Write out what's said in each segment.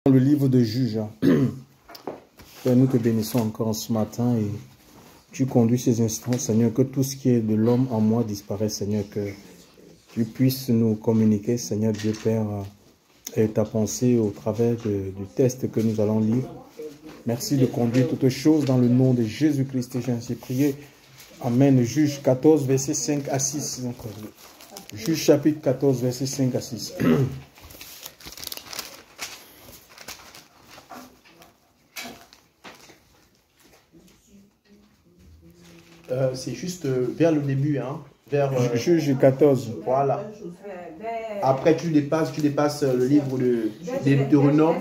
Le livre de Juges. Père, nous te bénissons encore ce matin et tu conduis ces instants, Seigneur, que tout ce qui est de l'homme en moi disparaisse, Seigneur, que tu puisses nous communiquer, Seigneur Dieu Père, et ta pensée au travers du texte que nous allons lire. Merci de conduire toutes choses dans le nom de Jésus-Christ et j'ai ainsi prié. Amen. Juges 14, versets 5 à 6. Juges chapitre 14, versets 5 à 6. C'est juste vers le début, hein, vers Juge 14. voilà. Après tu dépasses le livre de Deutéronome.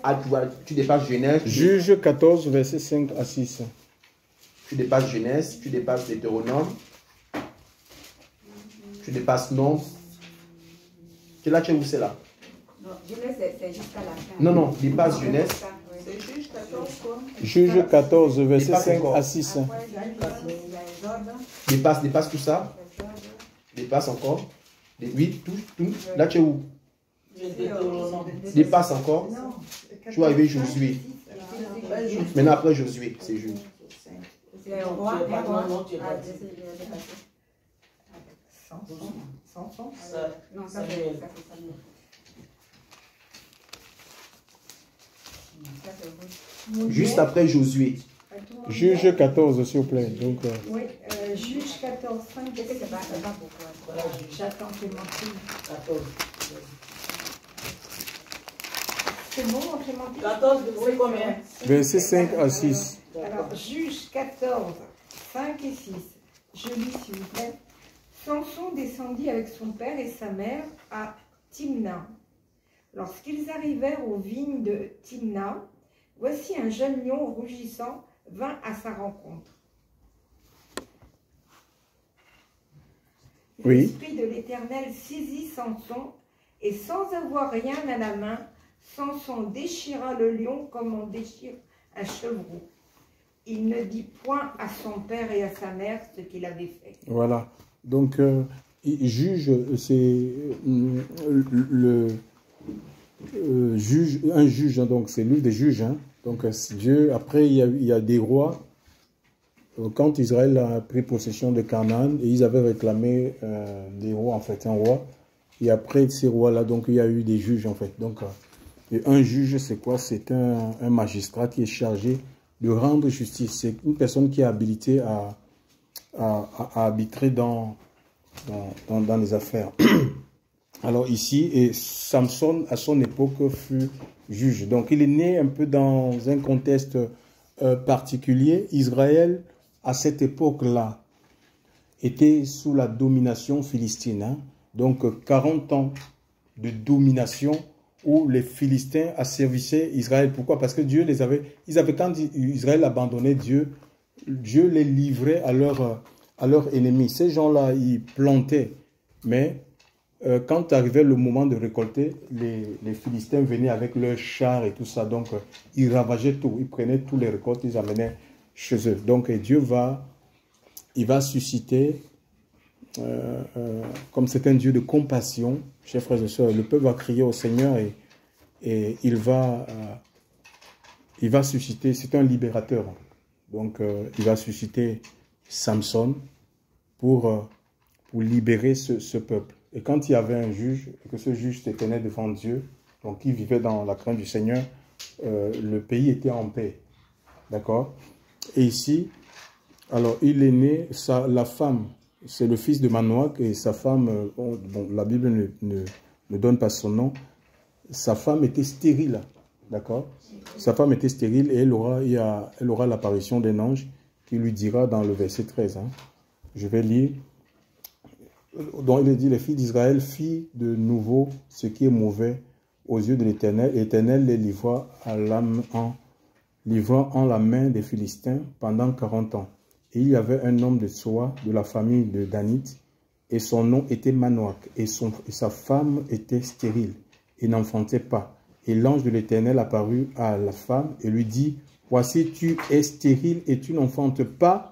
Ah, tu dépasses Genèse. Juge 14, versets 5 à 6. Tu dépasses Genèse, tu dépasses Deutéronome. Tu dépasses Nombre. C'est là, tu es où c'est là? Non, Genèse, c'est jusqu'à la fin. Non, dépasse Genèse. C'est Juge 14, quoi. Juge 14, verset Dépasse 5 encore. à 6. Après, il y a Exode. Dépasse tout ça. Dépasse encore. Oui, tout. Là, tu es où? Dépasse encore. Tu vas arriver Josué. Maintenant, après Josué, c'est Juge. C'est un roi. Non, ça c'est Samuel. Juste après Josué. Juge 14, s'il vous plaît. Donc, Oui, Juge 14, 5, C'est pas pourquoi. j'attends Clémentine. C'est bon, Clémentine? 14, c'est combien? verset 5 à 6. Alors, Juge 14, 5 et 6. Je lis, s'il vous plaît. Samson descendit avec son père et sa mère à Timna. Lorsqu'ils arrivèrent aux vignes de Timna, voici un jeune lion rugissant vint à sa rencontre. Oui. L'esprit de l'Éternel saisit Samson, et sans avoir rien à la main, Samson déchira le lion comme on déchire un chevreau. Il ne dit point à son père et à sa mère ce qu'il avait fait. Voilà. Donc, juge, c'est un juge, hein, donc c'est lui des juges. Hein. Donc, Dieu, après, il y a des rois. Quand Israël a pris possession de Canaan, et ils avaient réclamé des rois, en fait, un roi. Et après ces rois-là, donc, il y a eu des juges, en fait. Donc, et un juge, c'est quoi? C'est un magistrat qui est chargé de rendre justice. C'est une personne qui est habilitée à arbitrer dans les affaires. Alors ici, et Samson, à son époque, fut juge. Donc il est né un peu dans un contexte particulier. Israël, à cette époque-là, était sous la domination philistine. Hein. Donc 40 ans de domination où les Philistins asservissaient Israël. Pourquoi? Parce que Dieu les avait... quand Israël abandonnait Dieu, Dieu les livrait à leurs ennemis. Ces gens-là, ils plantaient. Mais quand arrivait le moment de récolter, les Philistins venaient avec leurs chars et tout ça. Donc, ils ravageaient tout. Ils prenaient tous les récoltes, ils amenaient chez eux. Donc, Dieu va susciter, comme c'est un Dieu de compassion, chers frères et sœurs, le peuple va crier au Seigneur et il va susciter, c'est un libérateur. Donc, il va susciter Samson pour libérer ce peuple. Et quand il y avait un juge, et que ce juge se tenait devant Dieu, donc il vivait dans la crainte du Seigneur, le pays était en paix. D'accord? Et ici, alors il est né, la femme, c'est le fils de Manoach, et sa femme, bon, la Bible ne donne pas son nom, sa femme était stérile. D'accord? Sa femme était stérile et elle aura l'apparition d'un ange qui lui dira dans le verset 13. Hein, je vais lire. Donc il est dit, les filles d'Israël firent de nouveau ce qui est mauvais aux yeux de l'Éternel. L'Éternel les livra livrant en la main des Philistins pendant 40 ans. Et il y avait un homme de Tsoa, de la famille de Danite, et son nom était Manoach, et sa femme était stérile, et n'enfantait pas. Et l'ange de l'Éternel apparut à la femme et lui dit, « Voici, tu es stérile et tu n'enfantes pas,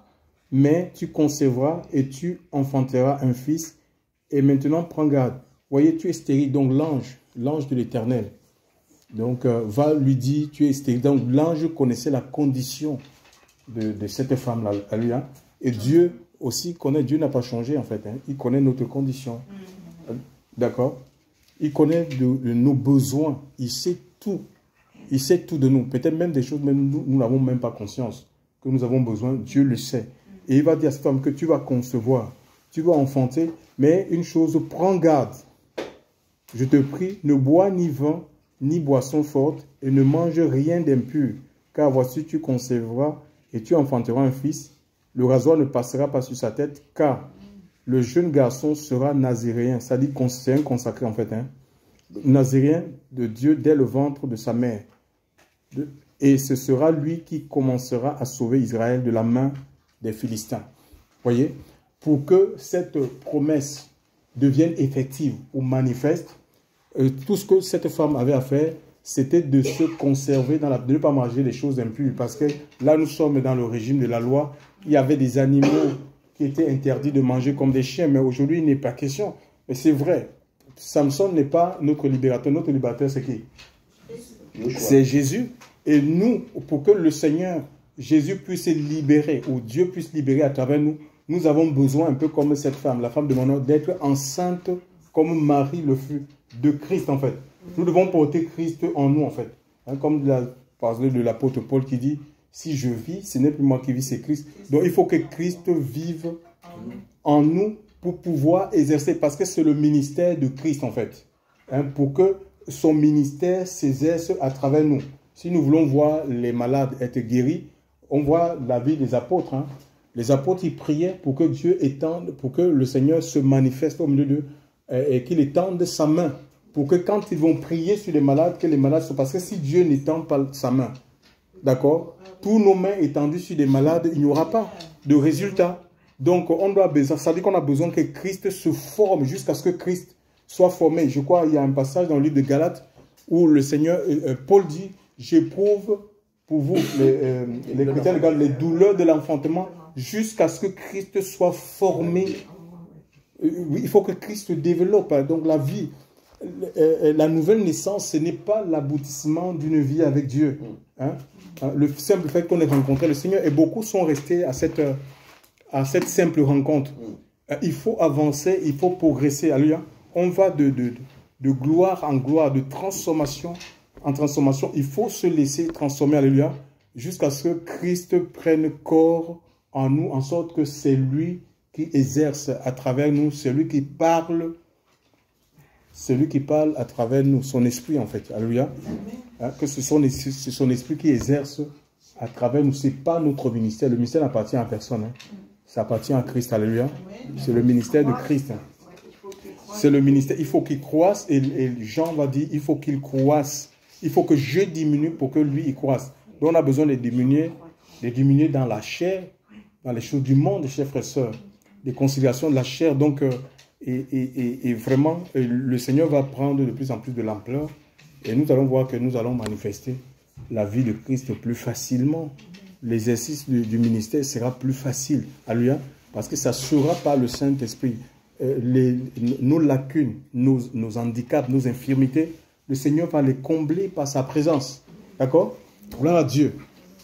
mais tu concevras et tu enfanteras un fils. Et maintenant, prends garde. Voyez, tu es stérile. » Donc l'ange de l'Éternel Donc, va lui dire, tu es stérile. Donc, l'ange connaissait la condition de cette femme-là. Hein. Et Dieu aussi connaît, Dieu n'a pas changé en fait. Hein. Il connaît notre condition. D'accord? Il connaît de nos besoins. Il sait tout. Il sait tout de nous. Peut-être même des choses, même nous n'avons même pas conscience que nous avons besoin. Dieu le sait. Et il va dire à cette femme que tu vas concevoir, tu vas enfanter. Mais une chose, prends garde. Je te prie, ne bois ni vin, ni boisson forte, et ne mange rien d'impur. Car voici, tu concevras et tu enfanteras un fils. Le rasoir ne passera pas sur sa tête, car le jeune garçon sera naziréen. Ça dit c'est un consacré en fait. Hein. Naziréen de Dieu dès le ventre de sa mère. Et ce sera lui qui commencera à sauver Israël de la main des Philistins. Voyez, pour que cette promesse devienne effective ou manifeste, tout ce que cette femme avait à faire, c'était de se conserver, de ne pas manger des choses impures. Parce que là, nous sommes dans le régime de la loi. Il y avait des animaux qui étaient interdits de manger comme des chiens. Mais aujourd'hui, il n'est pas question. Mais c'est vrai. Samson n'est pas notre libérateur. Notre libérateur, c'est qui? C'est Jésus. Et nous, pour que le Seigneur, Jésus puisse libérer, ou Dieu puisse libérer à travers nous, nous avons besoin, un peu comme cette femme, la femme de Manoah, d'être enceinte comme Marie le fut, de Christ en fait. Nous devons porter Christ en nous en fait. Hein, comme parlé de l'apôtre Paul qui dit, si je vis, ce n'est plus moi qui vis, c'est Christ. Donc il faut que Christ vive en nous pour pouvoir exercer, parce que c'est le ministère de Christ en fait. Hein, pour que son ministère s'exerce à travers nous. Si nous voulons voir les malades être guéris, on voit la vie des apôtres. Hein. Les apôtres, ils priaient pour que Dieu étende, pour que le Seigneur se manifeste au milieu d'eux et qu'il étende sa main. Pour que quand ils vont prier sur les malades, que les malades soient... Parce que si Dieu n'étend pas sa main, d'accord, tous nos mains étendues sur les malades, il n'y aura pas de résultat. Donc, on doit besoin, ça veut dire qu'on a besoin que Christ se forme jusqu'à ce que Christ soit formé. Je crois qu'il y a un passage dans le livre de Galates où le Seigneur, Paul dit, j'éprouve pour vous, les chrétiens, les douleurs de l'enfantement, jusqu'à ce que Christ soit formé. Il faut que Christ se développe. Donc la vie, la nouvelle naissance, ce n'est pas l'aboutissement d'une vie avec Dieu. Hein? Le simple fait qu'on ait rencontré le Seigneur, et beaucoup sont restés à cette simple rencontre. Il faut avancer, il faut progresser. Alléluia. On va de gloire en gloire, de transformation en transformation. Il faut se laisser transformer, alléluia, jusqu'à ce que Christ prenne corps en nous, en sorte que c'est lui qui exerce à travers nous, c'est lui qui parle à travers nous, son esprit en fait, alléluia. Hein, que c'est son esprit qui exerce à travers nous, c'est pas notre ministère, le ministère n'appartient à personne, hein. Ça appartient à Christ, alléluia. C'est le ministère de Christ. Hein. C'est le ministère, il faut qu'il croisse, et Jean va dire, il faut qu'il croisse. Il faut que je diminue pour que lui, il croisse. Donc, on a besoin de diminuer dans la chair, dans les choses du monde, chers frères et sœurs, des conciliations de la chair. Donc, et vraiment, le Seigneur va prendre de plus en plus de l'ampleur, et nous allons voir que nous allons manifester la vie de Christ plus facilement. L'exercice du ministère sera plus facile. Alléluia. Parce que ça ne sera pas le Saint-Esprit. Nos lacunes, nos handicaps, nos infirmités, le Seigneur va les combler par sa présence. D'accord? Gloire à Dieu.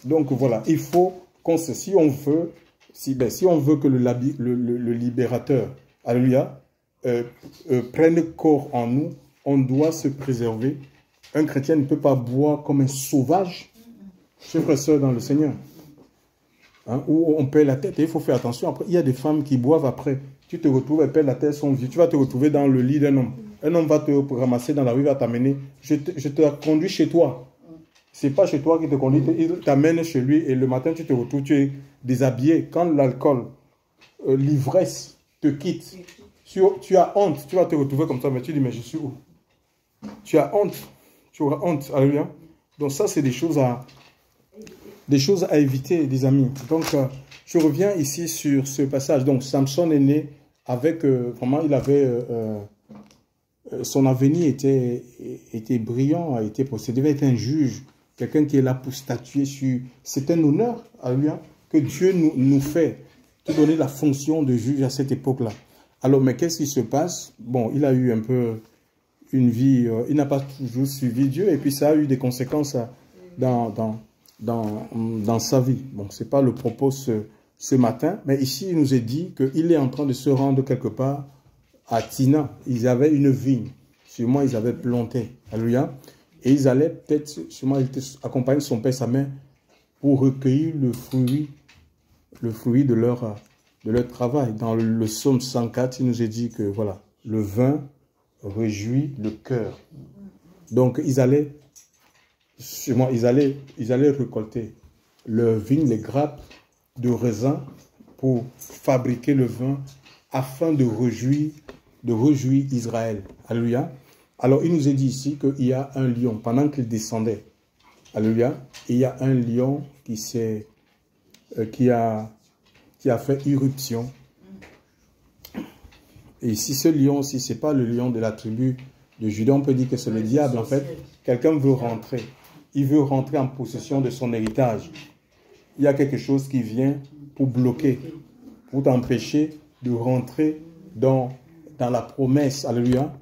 Donc voilà, il faut qu'on se... Si on veut que le libérateur, alléluia, prenne corps en nous, on doit se préserver. Un chrétien ne peut pas boire comme un sauvage. Chers frères et sœurs dans le Seigneur. Hein, où on perd la tête. Et il faut faire attention. Après, il y a des femmes qui boivent après. Tu te retrouves, elles perdent la tête, sont vieux. Tu vas te retrouver dans le lit d'un homme. Un homme va te ramasser dans la rue, va t'amener. Je te conduis chez toi. C'est pas chez toi qu'il te conduit. Il t'amène chez lui et le matin, tu te retrouves, tu es déshabillé. Quand l'alcool, l'ivresse te quitte, tu as honte. Tu vas te retrouver comme ça, mais tu dis, mais je suis où? Tu as honte. Tu auras honte. Alléluia. Donc ça, c'est des choses à éviter, des amis. Donc, je reviens ici sur ce passage. Donc, Samson est né avec, vraiment, il avait, son avenir était brillant, il devait être un juge, quelqu'un qui est là pour statuer sur... C'est un honneur, alléluia, que Dieu nous fait, de donner la fonction de juge à cette époque-là. Alors, mais qu'est-ce qui se passe? Bon, il a eu un peu... une vie, il n'a pas toujours suivi Dieu, et puis ça a eu des conséquences dans sa vie. Bon, ce n'est pas le propos ce matin, mais ici, il nous est dit qu'il est en train de se rendre quelque part à Tina. Ils avaient une vigne, sûrement ils avaient planté, alléluia, et ils allaient peut-être, sûrement, accompagner son père, sa mère, pour recueillir le fruit de leur travail. Dans le psaume 104, il nous est dit que, voilà, le vin réjouit le cœur. Donc, ils allaient récolter leur vigne, les grappes de raisin pour fabriquer le vin afin de réjouir Israël. Alléluia. Alors, il nous est dit ici qu'il y a un lion, pendant qu'il descendait. Alléluia. Il y a un lion qui a fait irruption. Et si ce lion, si ce n'est pas le lion de la tribu de Juda, on peut dire que c'est le diable. En fait, quelqu'un veut rentrer. Il veut rentrer en possession de son héritage. Il y a quelque chose qui vient pour bloquer, pour t'empêcher de rentrer dans la promesse. Alléluia.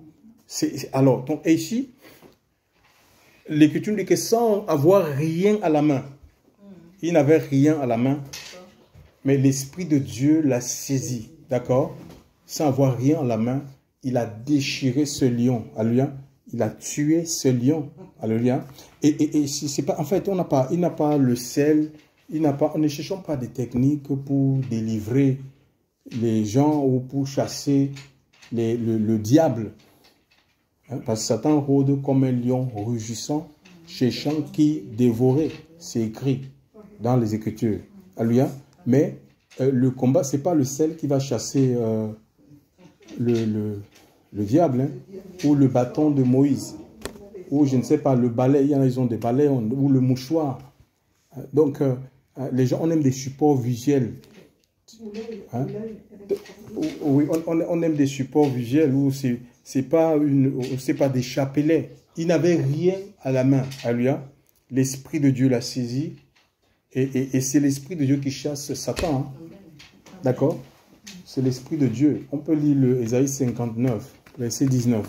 Alors, donc, ici, l'Écriture dit que sans avoir rien à la main, il n'avait rien à la main, mais l'Esprit de Dieu l'a saisi. D'accord? Sans avoir rien à la main, il a déchiré ce lion. Alléluia. Il a tué ce lion. Alléluia. Et c'est pas, en fait, il n'a pas le sel, ne cherchons pas des techniques pour délivrer les gens ou pour chasser le diable. Hein, parce que Satan rôde comme un lion rugissant, cherchant qui dévorer. C'est écrit dans les Écritures. Alléluia. Mais le combat, ce n'est pas le sel qui va chasser le diable, hein, ou le bâton de Moïse, ou je ne sais pas, le balai, il y en a, ils ont des balais, ou le mouchoir. Donc, les gens, on aime des supports visuels. Hein? Oui, on aime des supports visuels où c'est pas des chapelets. Il n'avait rien à la main. Alléluia. L'Esprit de Dieu l'a saisi. Et c'est l'Esprit de Dieu qui chasse Satan. Hein? D'accord? C'est l'Esprit de Dieu. On peut lire le Ésaïe 59, verset 19.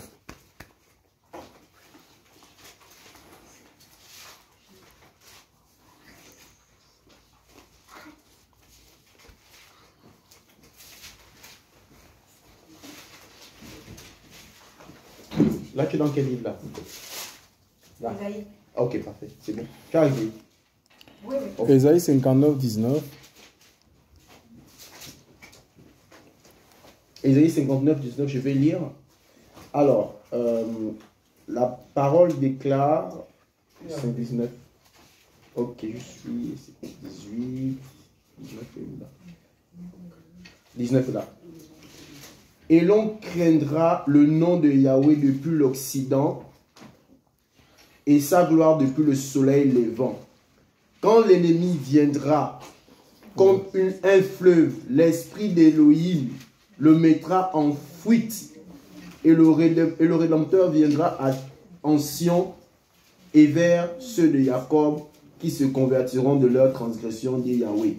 Là, tu es dans quel livre là? Là. Ésaïe. Ah, ok, parfait. C'est bon. Tu es arrivé. Oui, oui. Ésaïe 59, 19. Ésaïe 59, 19, je vais lire. Alors, la parole déclare... 5, 19. Ok, je suis... 18... 19 est là. 19 est là. Et l'on craindra le nom de Yahweh depuis l'Occident et sa gloire depuis le soleil levant. Quand l'ennemi viendra comme un fleuve, l'esprit d'Élohim le mettra en fuite et le Rédempteur viendra en Sion et vers ceux de Jacob qui se convertiront de leur transgression, dit Yahweh.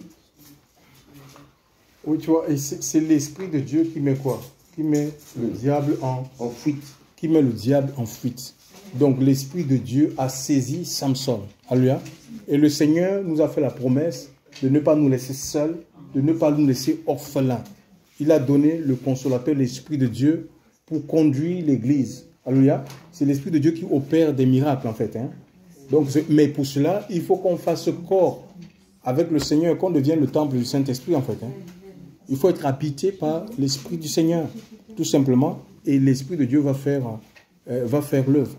Oui, tu vois, et c'est l'Esprit de Dieu qui met quoi? Qui met le diable en fuite. Qui met le diable en fuite. Donc l'Esprit de Dieu a saisi Samson. Alléluia. Et le Seigneur nous a fait la promesse de ne pas nous laisser seuls, de ne pas nous laisser orphelins. Il a donné le consolateur, l'Esprit de Dieu, pour conduire l'Église. Alléluia. C'est l'Esprit de Dieu qui opère des miracles, en fait. Hein. Donc, mais pour cela, il faut qu'on fasse corps avec le Seigneur, qu'on devienne le temple du Saint-Esprit, en fait. Hein. Il faut être habité par l'Esprit du Seigneur, tout simplement. Et l'Esprit de Dieu va faire l'œuvre.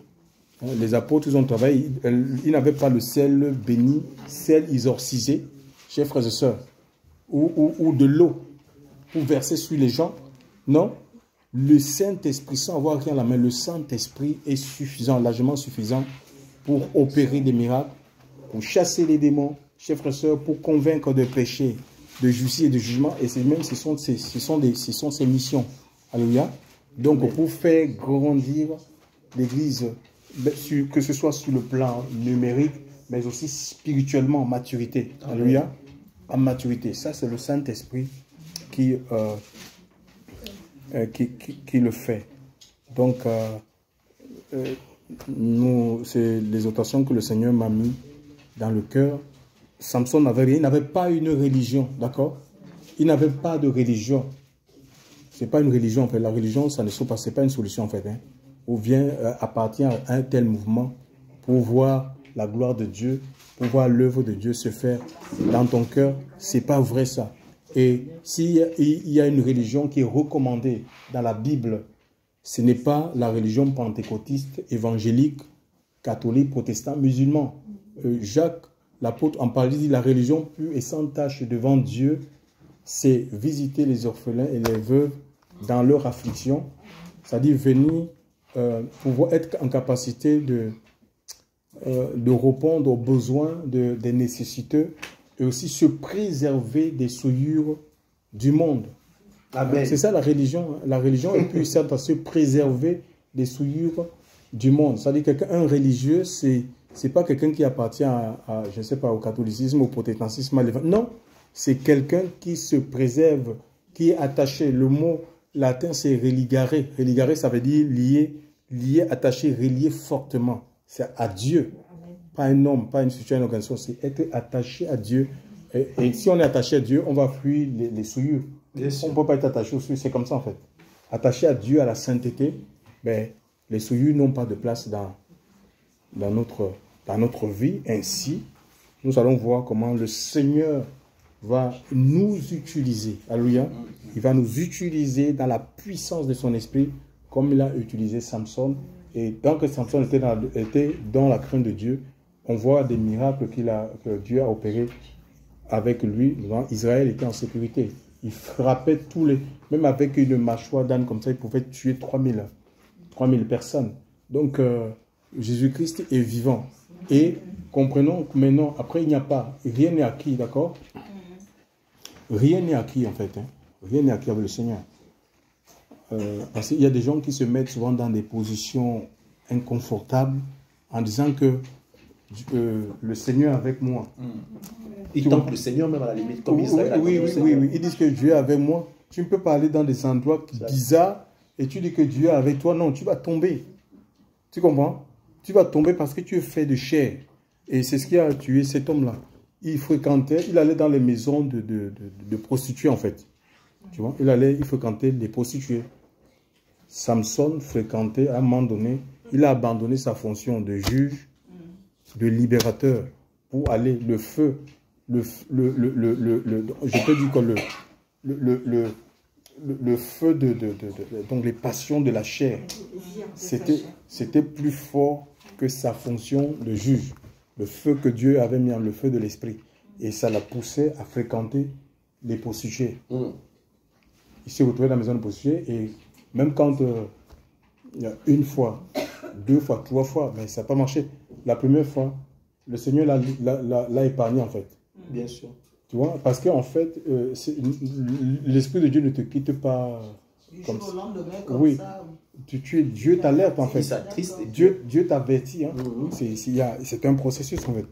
Les apôtres, ils ont travaillé. Ils n'avaient pas le sel béni, sel exorcisé, chers frères et sœurs, ou de l'eau pour verser sur les gens. Non, le Saint-Esprit, sans avoir rien à la main, le Saint-Esprit est suffisant, largement suffisant pour opérer des miracles, pour chasser les démons, chers frères et sœurs, pour convaincre de péché, de justice et de jugement. Et ce sont ses missions. Alléluia. Donc, pour faire grandir l'Église, que ce soit sur le plan numérique, mais aussi spirituellement, en maturité. Alléluia. En maturité. Ça, c'est le Saint-Esprit qui le fait. Donc, c'est l'exhortation que le Seigneur m'a mis dans le cœur. Samson n'avait rien, il n'avait pas une religion, d'accord? Il n'avait pas de religion. C'est pas une religion, en fait. La religion, ça ne c'est pas une solution, en fait. Hein. Ou bien appartient à un tel mouvement pour voir la gloire de Dieu, pour voir l'œuvre de Dieu se faire dans ton cœur. C'est pas vrai, ça. Et s'il y a une religion qui est recommandée dans la Bible, ce n'est pas la religion pentecôtiste, évangélique, catholique, protestant, musulman. Jacques, l'apôtre, en parle, dit la religion pure et sans tache devant Dieu, c'est visiter les orphelins et les veuves dans leur affliction, c'est-à-dire venir pouvoir être en capacité de répondre aux besoins des nécessiteux et aussi se préserver des souillures du monde. C'est ça la religion. La religion est puissante à se préserver des souillures du monde. C'est-à-dire qu'un religieux, c'est pas quelqu'un qui appartient je ne sais pas, au catholicisme, au protestantisme. Non, c'est quelqu'un qui se préserve, qui est attaché. Le mot latin, c'est religare. Religare, ça veut dire lié, attaché, relié fortement. C'est à Dieu. Pas un homme, pas une situation, une organisation. C'est être attaché à Dieu. Et si on est attaché à Dieu, on va fuir les souillures. On ne peut pas être attaché aux souillures, c'est comme ça en fait. Attaché à Dieu, à la sainteté, ben, les souillures n'ont pas de place dans notre vie. Ainsi, nous allons voir comment le Seigneur va nous utiliser. Alléluia. Il va nous utiliser dans la puissance de son esprit, comme il a utilisé Samson. Et tant que Samson était dans la crainte de Dieu, on voit des miracles que Dieu a opérés avec lui. Israël était en sécurité. Il frappait même avec une mâchoire d'âne comme ça, il pouvait tuer 3000 personnes. Donc, Jésus-Christ est vivant. Et comprenons que maintenant, après, il n'y a pas, rien n'est acquis, d'accord? Rien n'est acquis, en fait. Hein. Rien n'est acquis avec le Seigneur. Parce qu'il y a des gens qui se mettent souvent dans des positions inconfortables en disant que le Seigneur est avec moi. Ils tentent le Seigneur même à la limite, comme Israël. Oui. Ils disent que Dieu est avec moi. Tu ne peux pas aller dans des endroits bizarres et tu dis que Dieu est avec toi. Non, tu vas tomber. Tu comprends? Tu vas tomber parce que tu es fait de chair. Et c'est ce qui a tué cet homme-là. Il allait dans les maisons de prostituées, en fait. Tu vois? Il fréquentait les prostituées. Samson fréquentait, à un moment donné, il a abandonné sa fonction de juge, de libérateur, pour aller, le feu, je peux dire que le feu donc les passions de la chair, c'était plus fort que sa fonction de juge. Le feu que Dieu avait mis en le feu de l'esprit. Et ça l'a poussé à fréquenter les prostituées. Il s'est retrouvé dans la maison de prostituées et même quand il y a une fois, 2 fois, 3 fois, mais ça n'a pas marché. La première fois, le Seigneur l'a épargné en fait. Bien sûr. Tu vois, parce qu'en fait, l'Esprit de Dieu ne te quitte pas comme ça. Oui, Dieu t'alerte en fait. Dieu t'avertit. Hein. C'est un processus en fait.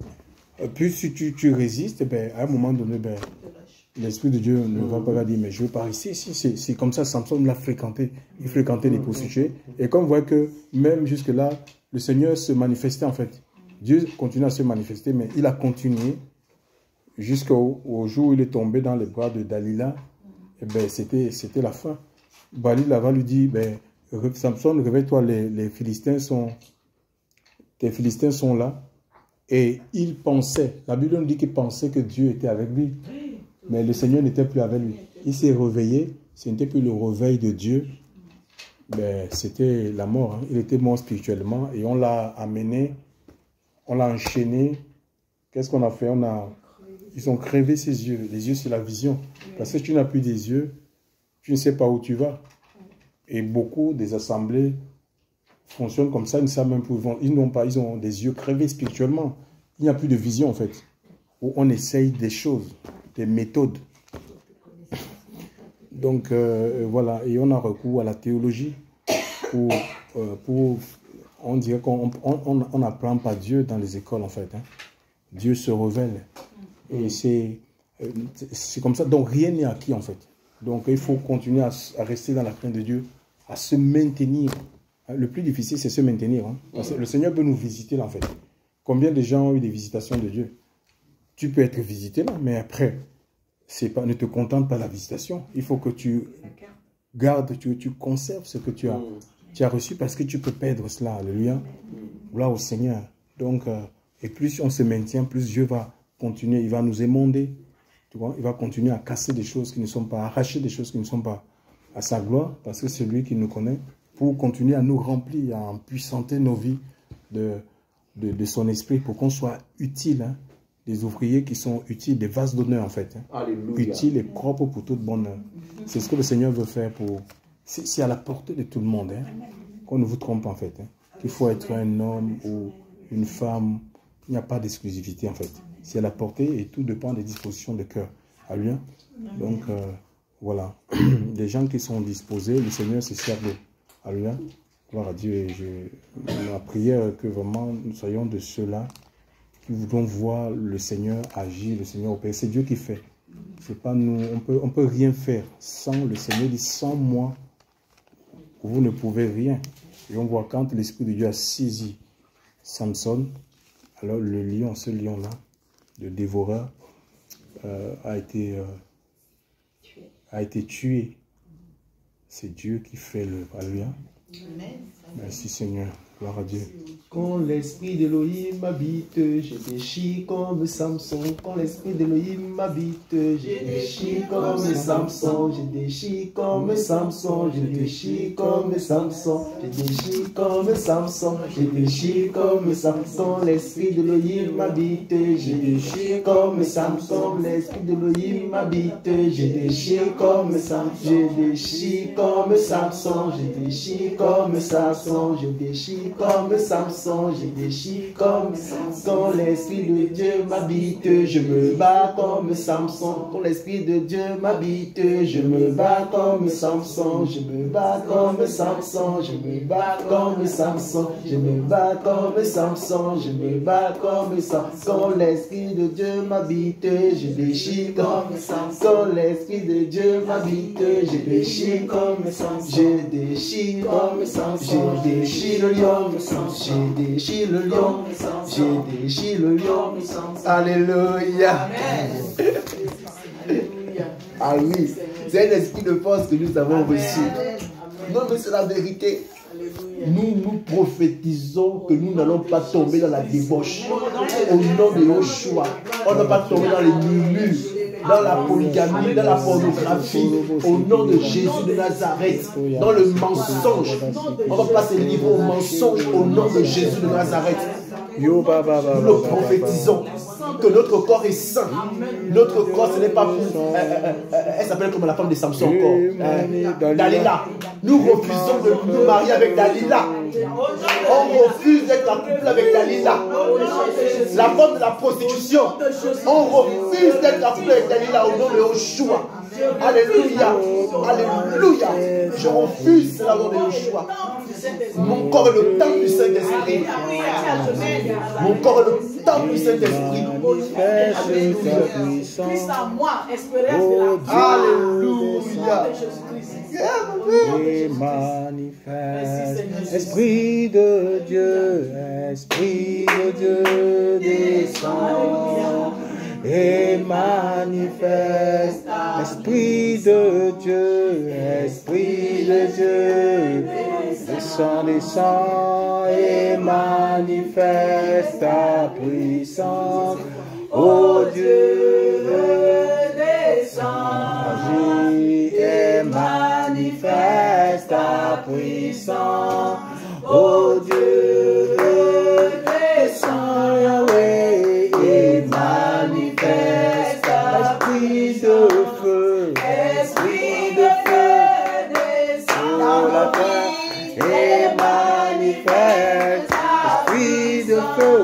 Puis si tu résistes, ben, à un moment donné, ben, l'Esprit de Dieu ne va pas dire, mais je veux pas ici. C'est comme ça, Samson l'a fréquenté. Il fréquentait les prostituées. Et comme vous voyez que même jusque-là, le Seigneur se manifestait en fait. Dieu continue à se manifester, mais il a continué jusqu'au jour où il est tombé dans les bras de Dalila. Et ben, c'était la fin. Dalila va lui dire, ben, Samson, réveille-toi, tes Philistins sont là. Et il pensait, la Bible nous dit qu'il pensait que Dieu était avec lui. Mais le Seigneur n'était plus avec lui. Il s'est réveillé, ce n'était plus le réveil de Dieu. Ben, c'était la mort. Hein. Il était mort spirituellement et on l'a amené, on l'a enchaîné. Qu'est-ce qu'on a fait? Ils ont crevé ses yeux. Les yeux, c'est la vision. Parce que tu n'as plus des yeux, tu ne sais pas où tu vas. Et beaucoup des assemblées fonctionnent comme ça, ils ne savent même plus où ils vont. Ils ont des yeux crevés spirituellement. Il n'y a plus de vision en fait. Où on essaye des choses, des méthodes. Donc voilà, et on a recours à la théologie on dirait qu'on n'apprend pas Dieu dans les écoles en fait. Hein. Dieu se révèle. Et c'est comme ça. Donc rien n'est acquis en fait. Donc il faut continuer à rester dans la crainte de Dieu, à se maintenir Le plus difficile, c'est se maintenir. Hein, parce que le Seigneur peut nous visiter là, en fait. Combien de gens ont eu des visitations de Dieu? Tu peux être visité là, mais après, ne te contente pas de la visitation. Il faut que tu gardes, tu conserves ce que tu as reçu, parce que tu peux perdre cela. Alléluia. Gloire au Seigneur. Donc, et plus on se maintient, plus Dieu va continuer, il va nous émonder. Tu vois, il va continuer à casser des choses qui ne sont pas, arracher des choses qui ne sont pas à sa gloire, parce que c'est lui qui nous connaît, pour continuer à nous remplir, à empuissanter nos vies de son esprit, pour qu'on soit utile, hein, des ouvriers qui sont utiles, des vases d'honneur en fait, hein, utiles et propres pour toute bonne œuvre. C'est ce que le Seigneur veut faire pour... C'est à la portée de tout le monde, hein, qu'on ne vous trompe en fait. Hein, qu'il faut être un homme ou une femme, il n'y a pas d'exclusivité en fait. C'est à la portée et tout dépend des dispositions de cœur. Alléluia. Donc, voilà. Les gens qui sont disposés, le Seigneur se sert d'eux. Alléluia. Gloire à Dieu. Et ma prière que vraiment nous soyons de ceux-là qui voudront voir le Seigneur agir, le Seigneur opérer. C'est Dieu qui fait. C'est pas nous. On peut rien faire sans le Seigneur. Dit sans moi, vous ne pouvez rien. Et on voit quand l'Esprit de Dieu a saisi Samson, alors le lion, ce lion-là, le dévoreur, a été tué. C'est Dieu qui fait le... Alléluia. Merci Seigneur. Gloire à Dieu. Quand l'esprit d'Élohim m'habite, je déchire comme Samson. Quand l'esprit d'Élohim m'habite, je déchire comme Samson. Je déchire comme Samson. Je déchire comme Samson. Je déchire comme Samson. Je déchire comme Samson. L'esprit d'Élohim m'habite, je déchire comme Samson. L'esprit d'Élohim m'habite, je déchire comme Samson. Je déchire comme Samson. Je déchire comme Samson. Je déchire comme Samson, je déchire comme Samson. Quand l'Esprit de Dieu m'habite, je me bats comme Samson. Quand l'Esprit de Dieu m'habite, je me bats comme Samson. Je me bats comme Samson. Je me bats comme Samson. Je me bats comme Samson. Je me bats comme Samson. Quand l'Esprit de Dieu m'habite, je déchire comme Samson. Quand l'Esprit de Dieu m'habite, je déchire comme Samson. Je déchire comme Samson. Je déchire le lion. J'ai déchiré le lion, j'ai déchiré le lion. Alléluia. Ah oui, c'est un esprit de force que nous avons reçu. Non, mais c'est la vérité. Nous prophétisons que nous n'allons pas tomber dans la débauche. Au nom de Yoshua, on ne va pas tomber dans les murmures, dans la polygamie, dans la pornographie. Au nom de Jésus de Nazareth, dans le mensonge. On ne va pas se livrer au mensonge au nom de Jésus de Nazareth. Nous le prophétisons que notre corps est saint. Notre corps, ce n'est pas pour... elle s'appelle comme la femme de Samson encore. Dalila. Nous refusons de nous marier avec Dalila. On refuse d'être couple avec Dalila. La femme de la prostitution. On refuse d'être couple avec Dalila au nom de Yoshua. Alléluia. Alléluia. Je refuse cela au nom de Yoshua. Mon corps est le temple du Saint-Esprit. Mon corps est le temple du Saint-Esprit. Alléluia. Et manifeste, Esprit de Dieu, descend. Et manifeste, Esprit de Dieu, descend et manifeste ta puissance. Oh Dieu, descend, agis et manifeste ta puissance. Oh Dieu, descend, Yahweh, et manifeste l'esprit de feu, descend la terre, et manifeste l'esprit de feu.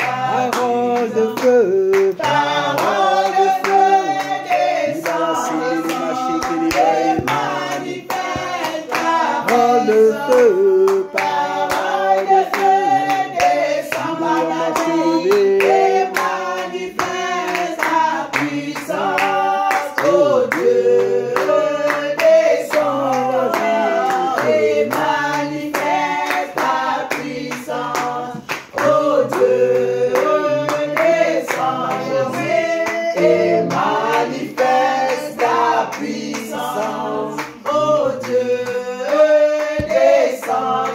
Parole de Dieu, descends et manifeste ta puissance. Oh Dieu, descends et manifeste ta puissance. Oh Dieu, descends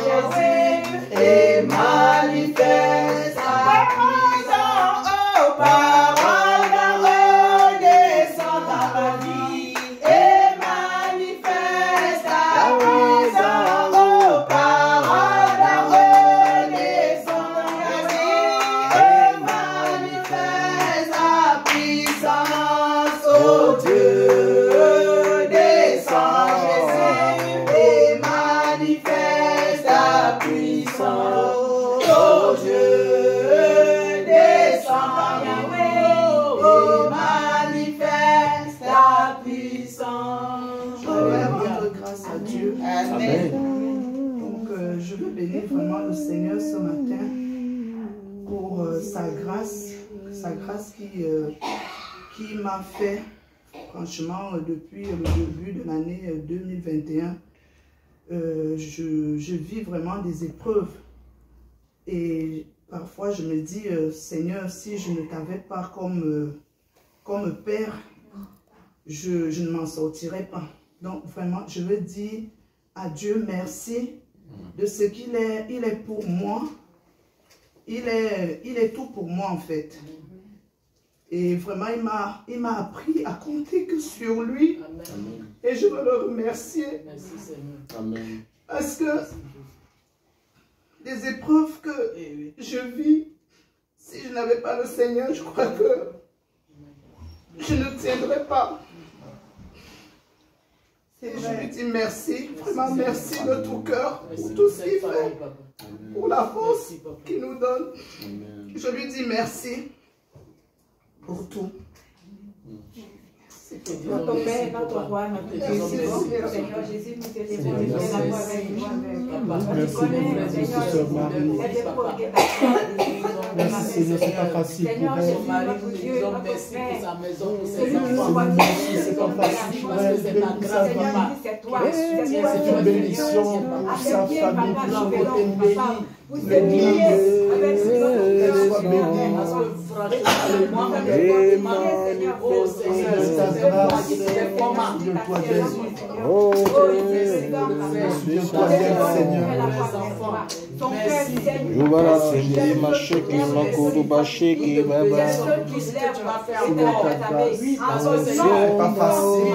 et manifeste ta puissance. Oh parole d'Aaron, descends dans ma vie et manifeste ta puissance. Oh parole d'Aaron, descends dans ma vie et manifeste ta puissance. Oh Dieu, descends et manifeste ta puissance. Oh Dieu, descends et manifeste ta puissance. Je vais rendre grâce à Dieu. Amen. Donc, je veux bénir vraiment le Seigneur ce matin pour sa grâce qui m'a fait, franchement, depuis le début de l'année 2021, je vis vraiment des épreuves. Et parfois, je me dis, Seigneur, si je ne t'avais pas comme Père, je ne m'en sortirais pas. Donc, vraiment, je veux dire à Dieu merci de ce qu'il est. Il est pour moi. Il est tout pour moi, en fait. Et vraiment, il m'a appris à compter que sur lui. Amen. Et je veux le remercier. Merci Seigneur. Amen. Parce que les épreuves que je vis, si je n'avais pas le Seigneur, je crois que je ne tiendrais pas. Et je lui dis merci, vraiment merci de tout cœur pour tout ce qu'il fait, pour la force qu'il nous donne. Je lui dis merci pour tout. Notre Père, notre Roi, notre Dieu, Seigneur Jésus, nous te demandons de la gloire avec nous. Merci beaucoup, Sœur Marie. Merci Seigneur, c'est pas facile pour elle. Merci pour sa maison, pour ses enfants. C'est pas facile pour elle. c'est toi. C'est une bénédiction pour sa famille, pour son côté béni. L'église soit bénie. Oh Seigneur, Souviens-toi d'elle. Oh souviens-toi d'elle, Seigneur. C'est pas facile.